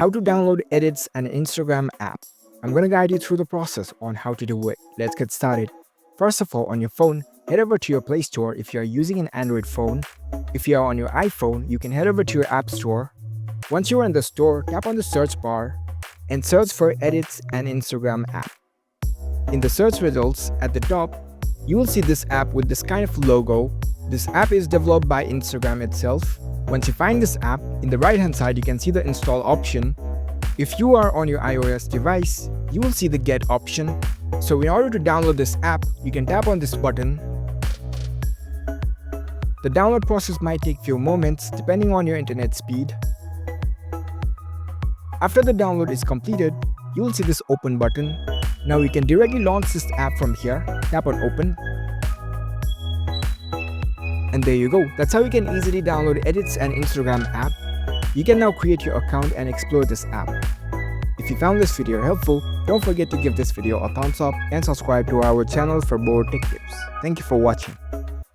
How to download, edits an Instagram app. I'm going to guide you through the process on how to do it. Let's get started. First of all, on your phone, head over to your Play Store if you are using an Android phone. If you are on your iPhone, you can head over to your App Store. Once you are in the store, tap on the search bar and search for Edits an Instagram app. In the search results at the top, you will see this app with this kind of logo. This app is developed by Instagram itself. Once you find this app, in the right hand side you can see the install option. If you are on your iOS device, you will see the get option. So in order to download this app, you can tap on this button. The download process might take few moments depending on your internet speed. After the download is completed, you will see this open button. Now you can directly launch this app from here. Tap on open. And there you go. That's how you can easily download Edits an Instagram app. You can now create your account and explore this app. If you found this video helpful, don't forget to give this video a thumbs up and subscribe to our channel for more tech tips. Thank you for watching.